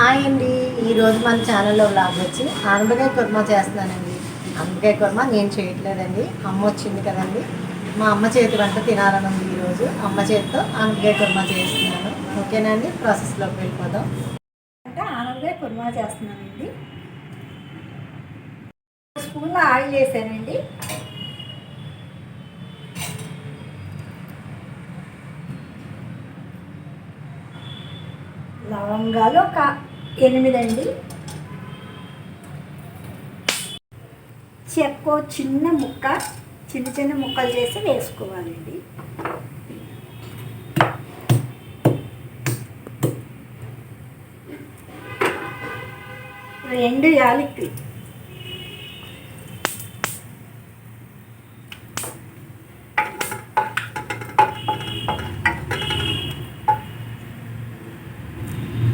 Hi అండి. ఈరోజు మన ఛానల్లో వ్లాగ్ వచ్చి ఆనపకాయ కుర్మా చేస్తున్నానండి. ఆనపకాయ కుర్మా నేను చేయట్లేదండి, అమ్మ వచ్చింది కదండి, మా అమ్మ చేతి వంట తినాలని ఉంది. ఈరోజు అమ్మ చేతితో ఆనపకాయ కుర్మా చేస్తున్నాను. ఓకేనా అండి, ప్రాసెస్లోకి వెళ్ళిపోదాం. అంటే ఆనపకాయ కుర్మా చేస్తున్నానండి. స్పూన్లో ఆయిల్ వేసానండి. లవంగాలు ఒక 8 అండి. చెక్క చిన్న ముక్క, చిన్న ముక్కలు చేసి వేసుకోవాలండి. రెండు యాలకులు,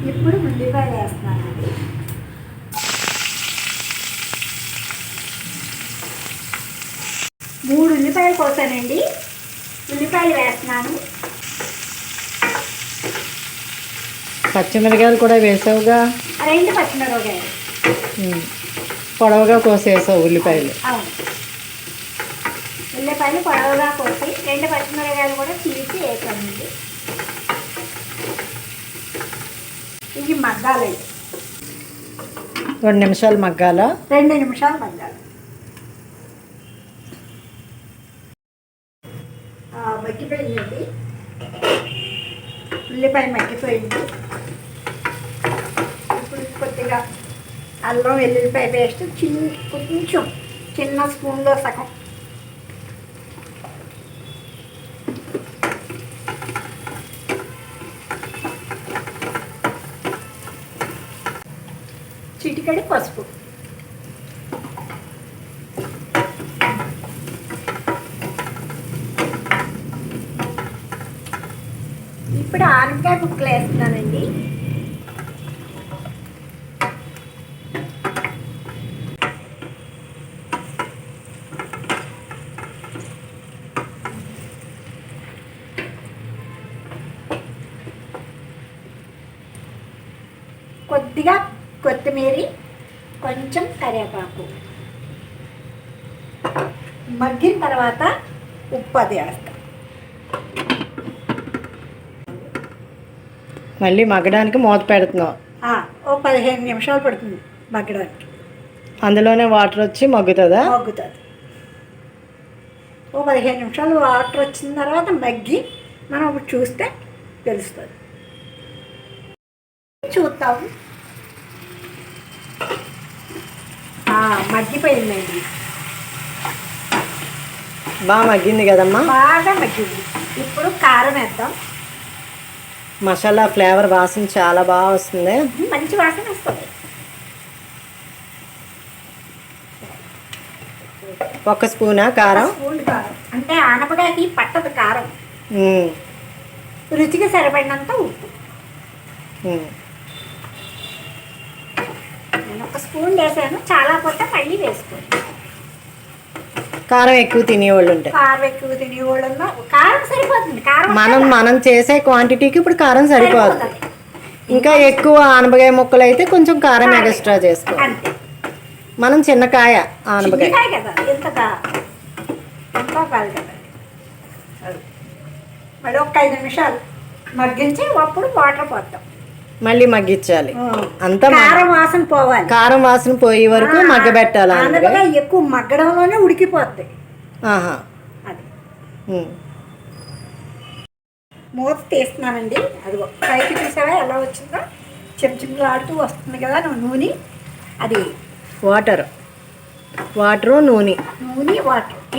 ఇప్పుడు ఉల్లిపాయ వేస్తున్నానండి. మూడు ఉల్లిపాయలు కోసానండి. ఉల్లిపాయలు వేస్తున్నాను. పచ్చిమిరకాయలు కూడా వేసావుగా? 2 పచ్చిమిరపకాయలు పొడవుగా కోసేసావు ఉల్లిపాయలు. అవును, ఉల్లిపాయలు పొడవుగా కోసి 2 పచ్చిమిరపకాయలు కూడా చీల్చి వేసానండి. ఇది మగ్గాలండి. 2 నిమిషాలు మగ్గాలా? 2 నిమిషాలు మగ్గాలి. మగ్గిపోయిందండి, ఉల్లిపాయ మగ్గిపోయింది. ఇప్పుడు కొద్దిగా అల్లం వెల్లుల్లిపాయ పేస్ట్ కొంచెం చిన్న స్పూన్లో సగం, చిటికెడు పసుపు, ఇప్పుడు ఆనపకాయ ముక్కలు వేస్తున్నానండి. కొద్దిగా కొత్తిమీర, కొంచెం కరివేపాకు. మగ్గిన తర్వాత ఉప్పు అది వేస్తాం. మళ్ళీ మగ్గడానికి మూత పెడుతున్నావు? ఓ 15 నిమిషాలు పడుతుంది మగ్గడానికి. అందులోనే వాటర్ వచ్చి మగ్గుతుందా? మగ్గుతుంది. ఓ 15 నిమిషాలు వాటర్ వచ్చిన తర్వాత మగ్గి మనం ఇప్పుడు చూస్తే తెలుస్తుంది. చూస్తాము. మగ్గిపోయిందండి, బాగా మగ్గింది కదమ్మా? బాగా మగ్గింది. ఇప్పుడు కారం వేద్దాం. మసాలా ఫ్లేవర్ వాసన చాలా బాగా వస్తుంది, మంచి వాసన వస్తుంది. 1 స్పూనా కారం? స్పూన్ కారం అంటే ఆనపకాయకి పట్టదు కారం. రుచికి సరిపడినంత ఉప్పు. నేను 1 స్పూన్ వేసాను, చాలా పొట్ట మళ్ళీ వేసుకోండి. కారం ఎక్కువ తినేవాళ్ళు ఉంటాయి. కారం ఎక్కువ తినేవాళ్ళు కారం సరిపోతుంది. కారం మనం చేసే క్వాంటిటీకి ఇప్పుడు కారం సరిపోతుంది. ఇంకా ఎక్కువ ఆనపకాయ ముక్కలు అయితే కొంచెం కారం ఎక్స్ట్రా చేసుకోవాలి. మనం చిన్నకాయ ఆనపకాయ కదా, ఎంతో కాదు కదా. మళ్ళీ ఒక 5 నిమిషాలు మగ్గించి అప్పుడు వాటర్ పోతాం. మళ్ళీ మగ్గించాలి. అంతా కారం వాసన పోవాలి. కారం వాసన పోయే వరకు మగ్గబెట్టాలి. ఆనపకాయ ఎక్కువ మగ్గడంలోనే ఉడికిపోద్ది. అది మూత తీస్తున్నానండి. అది పైకి చూసావా ఎలా వచ్చిందో? చిమ్చిమ్లాడుతూ వస్తుంది కదా నూనె. అది వాటరు నూనె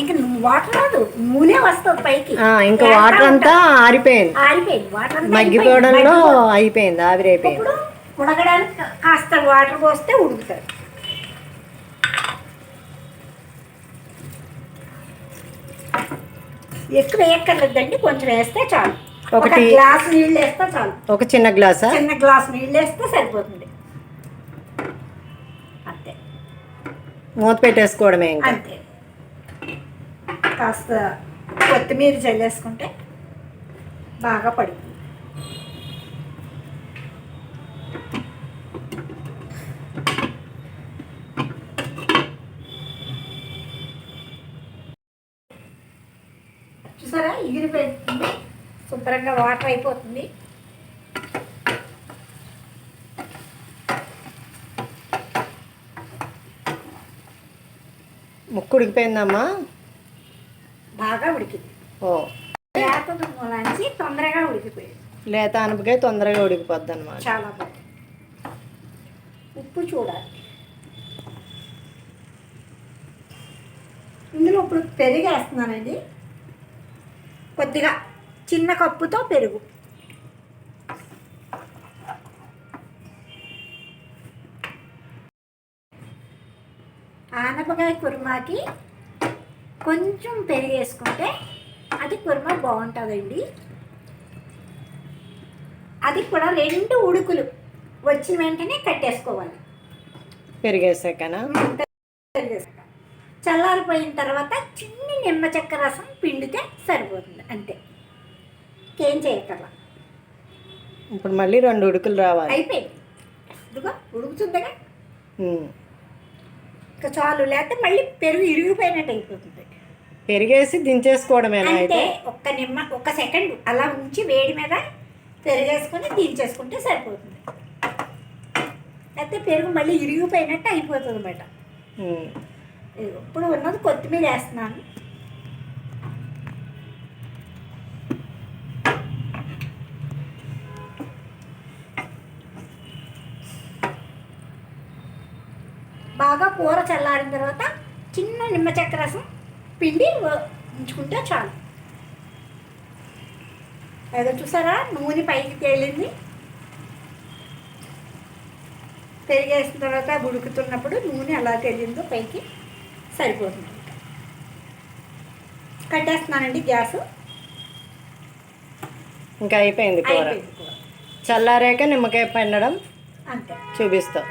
ఇంకా వాటర్ రాదు, నూనె వస్తుంది పైకి. ఇంకా వాటర్ అంతా ఆరిపోయింది, వాటర్ మగ్గిపోవడంలో అయిపోయింది, ఆవిరైపోయింది. ఇప్పుడు ఉడకడానికి కాస్త వాటర్ పోస్తే ఉడుకుతుంది. ఎక్కువ వేయక్కర్లేదండి, కొంచెం వేస్తే చాలు. ఒక గ్లాస్ నీళ్ళు వేస్తే చాలు. ఒక చిన్న గ్లాస్ నీళ్ళు వేస్తే సరిపోతుంది. అంతే, మూత పెట్టేసుకోవడమే. అంతే. కాస్త కొత్తిమీర చల్లేసుకుంటే బాగా పడుతుంది. శుభ్రంగా వాటర్ అయిపోతుంది. ముక్కు ఉడికిపోయిందమ్మా? బాగా ఉడికింది. ఓ, లేత మూలాంచి తొందరగా ఉడికిపోయింది. లేత ఆనపకాయ తొందరగా ఉడికిపోద్ది అనమాట. చాలా బాగుంది. ఉప్పు చూడాలి. ఇందులో ఇప్పుడు పెరుగు వేస్తున్నానండి. కొద్దిగా చిన్న కప్పుతో పెరుగు. ఆనపకాయ కుర్మాకి కొంచెం పెరుగు వేసుకుంటే అది కుర్మా బాగుంటుందండి. అది కూడా 2 ఉడుకులు వచ్చిన వెంటనే కట్టేసుకోవాలి. పెరిగేసాకనా? పెరిగేసాక చల్లారిపోయిన తర్వాత చిన్ని నిమ్మ చెక్క రసం పిండితే సరిపోతుంది అంతే. ఇంకేం చేయక్కర్లా. ఇప్పుడు మళ్ళీ 2 ఉడుకులు రావాలి. అయిపోయింది. ఇదిగో ఉడుకుతుందిగా. ఉమ్. ఇంకా చాలు, లేకపోతే మళ్ళీ పెరుగు ఇరిగిపోయినట్టు అయిపోతుంది. పెరిగేసి దించేసుకోవడమేనా అంటే అయితే? ఒక్క సెకండ్ అలా ఉంచి వేడి మీద పెరిగేసుకొని దించేసుకుంటే సరిపోతుంది. లేకపోతే పెరుగు మళ్ళీ ఇరిగిపోయినట్టు అయిపోతుంది అన్నమాట. ఉమ్. ఇప్పుడు ఉన్నది కొత్తిమీర వేస్తున్నాను. బాగా కూర చల్లారిన తర్వాత చిన్న నిమ్మ చెక్క రసం పిండి ఉంచుకుంటే చాలు. ఏదో చూసారా, నూనె పైకి తేలింది. పెరిగేసిన తర్వాత ఉడుకుతున్నప్పుడు నూనె ఎలా తేలిందో పైకి సరిపోతుంది. కట్టేస్తున్నానండి గ్యాస్. ఇంకా అయిపోయింది కూర. అయిపోయింది కూర. చల్లారాక నిమ్మకాయ పిండడం అంతే. చూపిస్తా.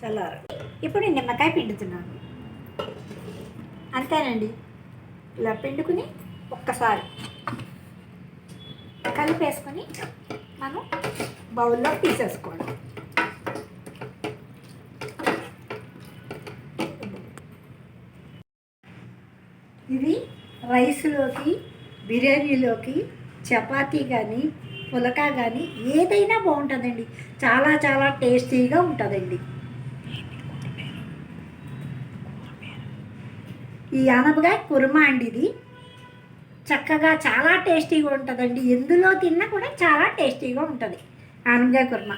చల్లారు. ఇప్పుడు నిమ్మకాయ పిండుతున్నాను. అంతేనండి. ఇలా పిండుకుని ఒక్కసారి కలిపేసుకొని మనం బౌల్లో తీసేసుకోండి. ఇది రైస్లోకి, బిర్యానీలోకి, చపాతీ కానీ, పులకా కానీ ఏదైనా బాగుంటుందండి. చాలా చాలా టేస్టీగా ఉంటుందండి. ఈ ఆనపకాయ కుర్మా అండి. ఇది చక్కగా చాలా టేస్టీగా ఉంటుందండి. ఎందులో తిన్నా కూడా చాలా టేస్టీగా ఉంటుంది ఆనపకాయ కుర్మా.